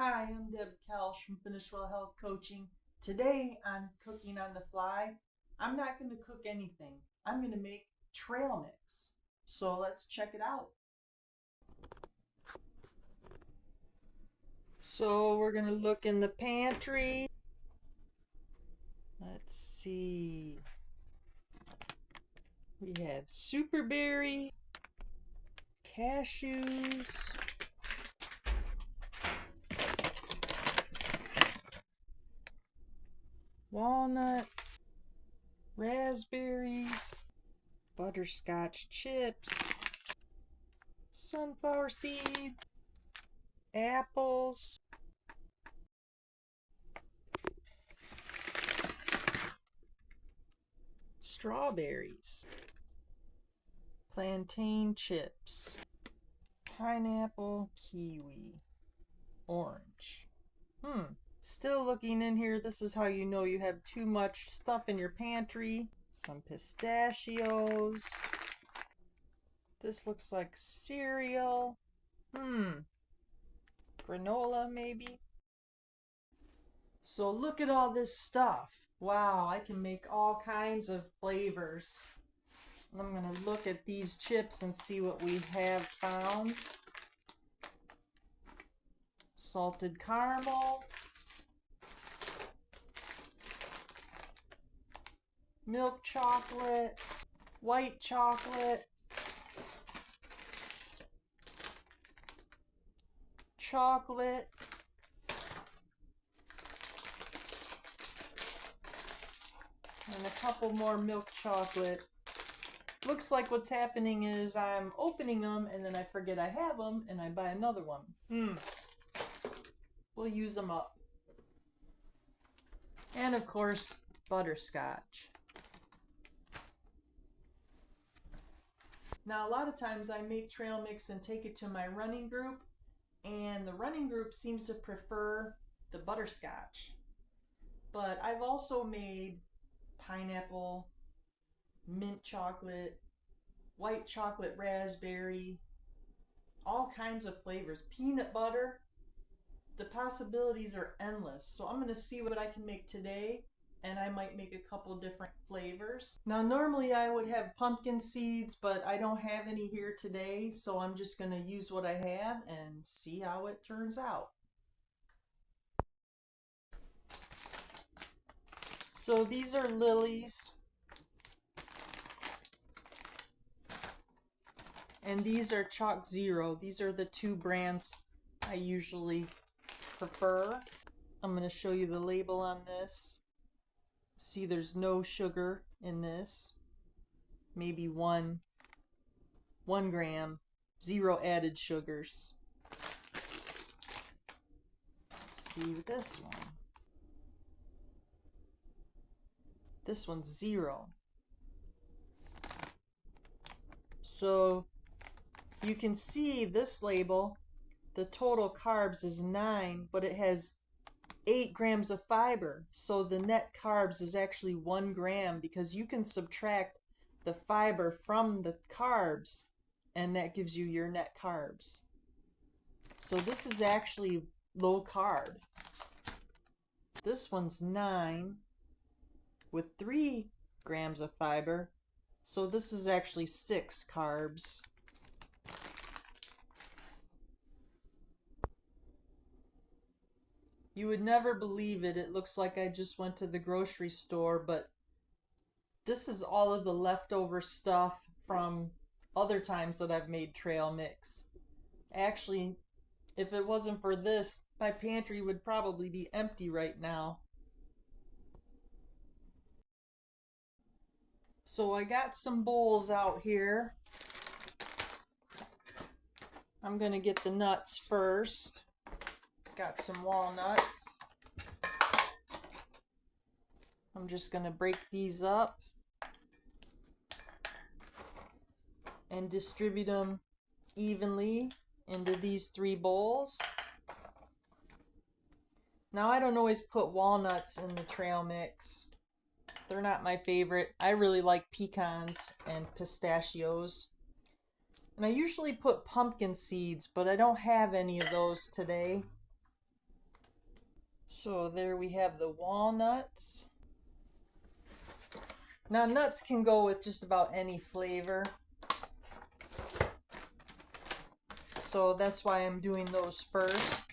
Hi, I'm Deb Kelch from Finish Well Health Coaching. Today on Cooking on the Fly, I'm not going to cook anything. I'm going to make trail mix. So let's check it out. So we're going to look in the pantry. Let's see. We have superberry, cashews, walnuts, raspberries, butterscotch chips, sunflower seeds, apples, strawberries, plantain chips, pineapple, kiwi, orange. Still looking in here, this is how you know you have too much stuff in your pantry. Some pistachios. This looks like cereal. Granola maybe. So look at all this stuff. Wow, I can make all kinds of flavors. I'm going to look at these chips and see what we have found. Salted caramel, milk chocolate, white chocolate, chocolate, and a couple more milk chocolate. Looks like what's happening is I'm opening them and then I forget I have them and I buy another one. We'll use them up. And of course, butterscotch. Now a lot of times I make trail mix and take it to my running group, and the running group seems to prefer the butterscotch. But I've also made pineapple, mint chocolate, white chocolate raspberry, all kinds of flavors, peanut butter. The possibilities are endless. So I'm going to see what I can make today, and I might make a couple different flavors. Now normally I would have pumpkin seeds, but I don't have any here today, so I'm just going to use what I have and see how it turns out. So these are lilies, and these are Chalk Zero. These are the two brands I usually prefer. I'm going to show you the label on this. See, there's no sugar in this. Maybe one gram, 0 added sugars. Let's see this one. This one's 0. So you can see this label, the total carbs is 9, but it has 8 grams of fiber. So the net carbs is actually 1 gram, because you can subtract the fiber from the carbs and that gives you your net carbs. So this is actually low carb. This one's 9 with 3 grams of fiber. So this is actually 6 carbs. You would never believe it. It looks like I just went to the grocery store, but this is all of the leftover stuff from other times that I've made trail mix. Actually, if it wasn't for this, my pantry would probably be empty right now. So I got some bowls out here. I'm going to get the nuts first. Got some walnuts. I'm just going to break these up and distribute them evenly into these 3 bowls. Now I don't always put walnuts in the trail mix. They're not my favorite. I really like pecans and pistachios. And I usually put pumpkin seeds, but I don't have any of those today. So there we have the walnuts. Now nuts can go with just about any flavor. So that's why I'm doing those first.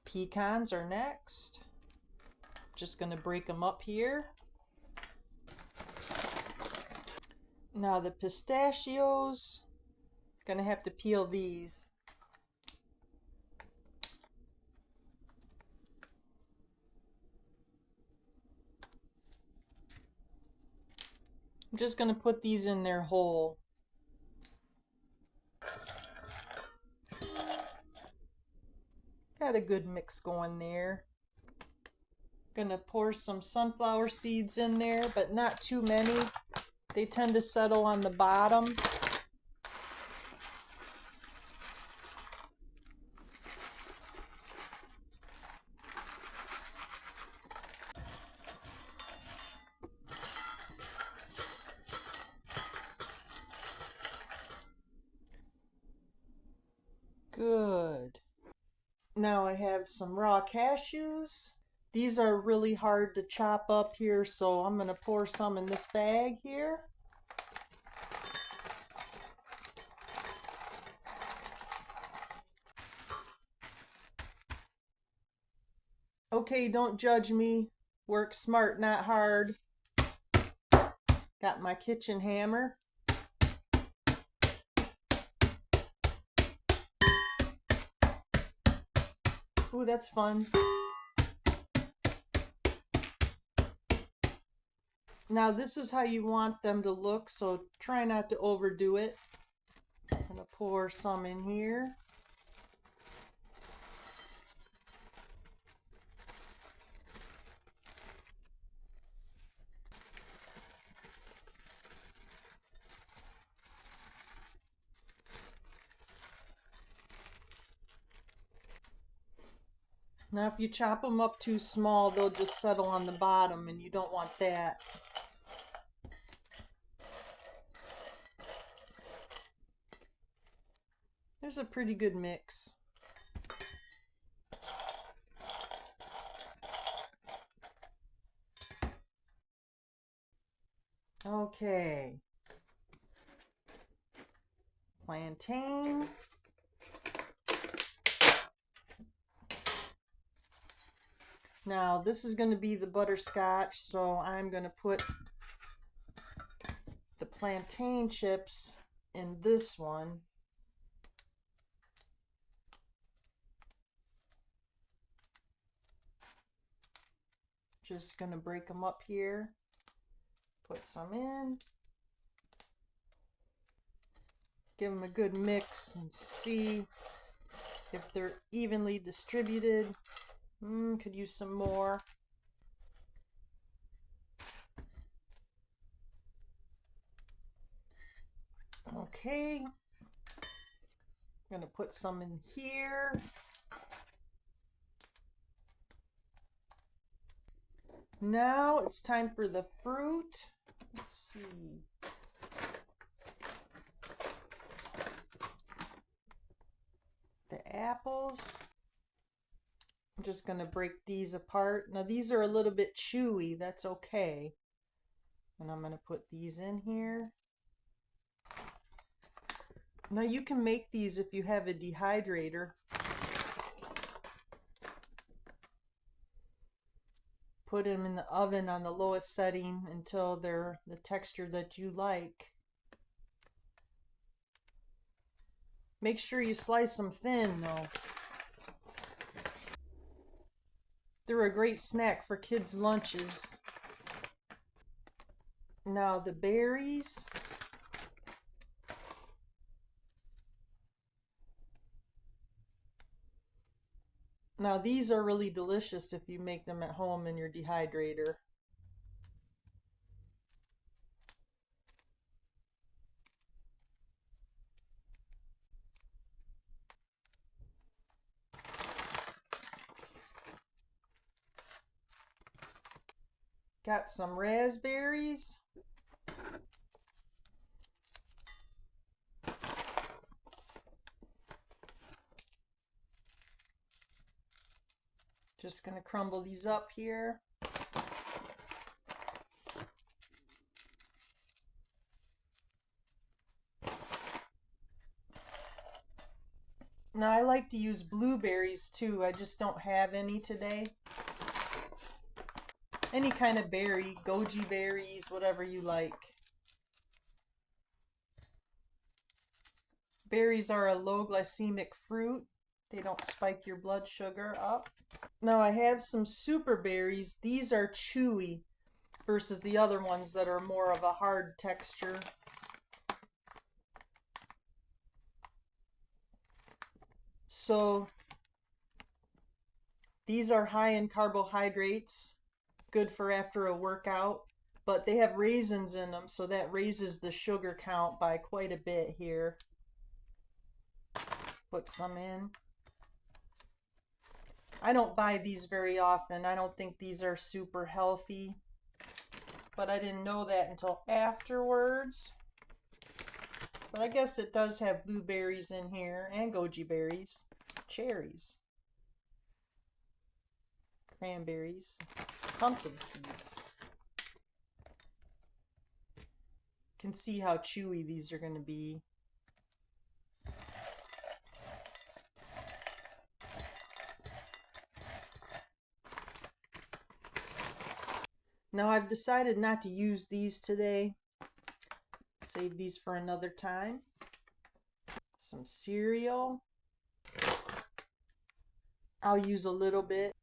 Pecans are next. Just gonna break them up here. Now the pistachios, gonna have to peel these. I'm just gonna put these in there whole. Got a good mix going there. Gonna pour some sunflower seeds in there, but not too many. They tend to settle on the bottom. Good. Now I have some raw cashews. These are really hard to chop up here, so I'm gonna pour some in this bag here. Okay, don't judge me. Work smart, not hard. Got my kitchen hammer. Ooh, that's fun. Now this is how you want them to look, so try not to overdo it. I'm gonna pour some in here. Now if you chop them up too small, they'll just settle on the bottom, and you don't want that. There's a pretty good mix. Okay. Plantain. Now this is going to be the butterscotch, so I'm going to put the plantain chips in this one. Just going to break them up here. Put some in. Give them a good mix and see if they're evenly distributed. Could use some more. Okay. I'm going to put some in here. Now it's time for the fruit. Let's see. The apples. I'm just going to break these apart. Now these are a little bit chewy. That's okay. And I'm going to put these in here. Now you can make these if you have a dehydrator. Put them in the oven on the lowest setting until they're the texture that you like. Make sure you slice them thin though. They're a great snack for kids' lunches. Now the berries. Now these are really delicious if you make them at home in your dehydrator. Got some raspberries. Just gonna crumble these up here. Now I like to use blueberries too. I just don't have any today. Any kind of berry, goji berries, whatever you like. Berries are a low glycemic fruit. They don't spike your blood sugar up. Now I have some super berries. These are chewy versus the other ones that are more of a hard texture. So these are high in carbohydrates, good for after a workout, but they have raisins in them, so that raises the sugar count by quite a bit here. Put some in. I don't buy these very often. I don't think these are super healthy, but I didn't know that until afterwards. But I guess it does have blueberries in here and goji berries, cherries, cranberries, pumpkin seeds. You can see how chewy these are going to be. Now I've decided not to use these today. Save these for another time. Some cereal. I'll use a little bit.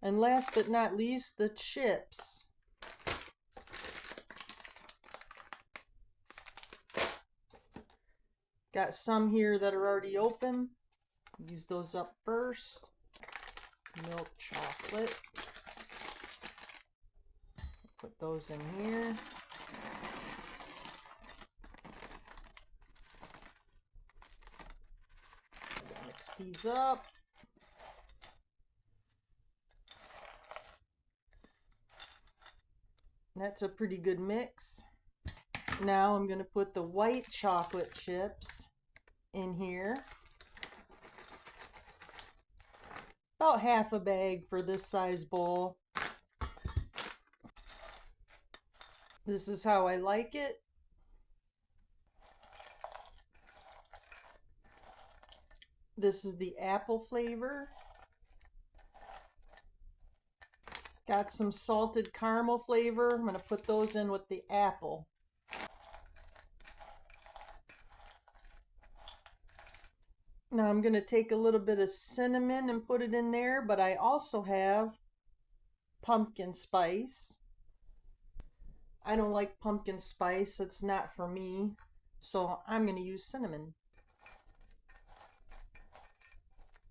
And last but not least, the chips. Got some here that are already open. Use those up first. Milk chocolate. Put those in here. Mix these up. That's a pretty good mix. Now I'm going to put the white chocolate chips in here. About half a bag for this size bowl. This is how I like it. This is the apple flavor. Got some salted caramel flavor. I'm going to put those in with the apple. Now I'm going to take a little bit of cinnamon and put it in there, but I also have pumpkin spice. I don't like pumpkin spice. It's not for me. So I'm going to use cinnamon.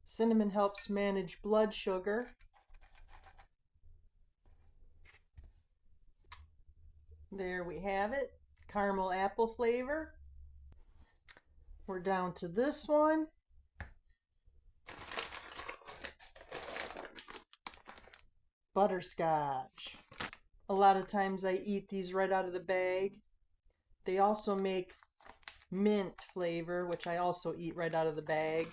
Cinnamon helps manage blood sugar. There we have it. Caramel apple flavor. We're down to this one. Butterscotch. A lot of times I eat these right out of the bag. They also make mint flavor, which I also eat right out of the bag.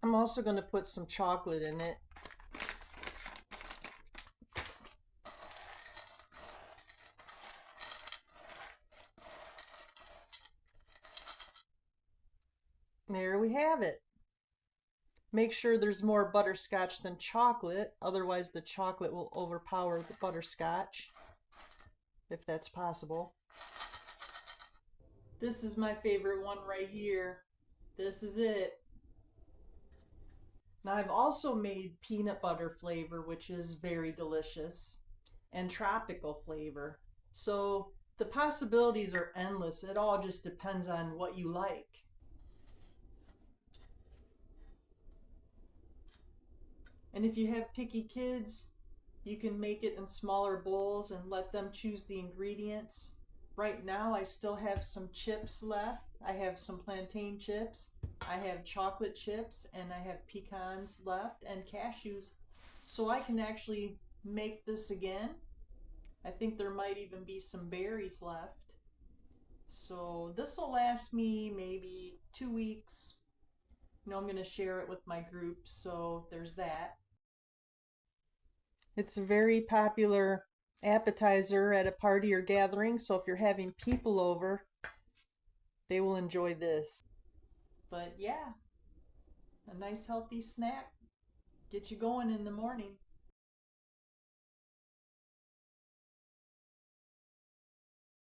I'm also going to put some chocolate in it. There we have it. Make sure there's more butterscotch than chocolate, otherwise the chocolate will overpower the butterscotch, if that's possible. This is my favorite one right here. This is it. Now I've also made peanut butter flavor, which is very delicious, and tropical flavor. So the possibilities are endless. It all just depends on what you like. And if you have picky kids, you can make it in smaller bowls and let them choose the ingredients. Right now I still have some chips left. I have some plantain chips, I have chocolate chips, and I have pecans left and cashews. So I can actually make this again I think there might even be some berries left. So this will last me maybe 2 weeks. I'm going to share it with my group, so there's that. It's a very popular appetizer at a party or gathering, so if you're having people over, they will enjoy this. But yeah, a nice healthy snack. Get you going in the morning.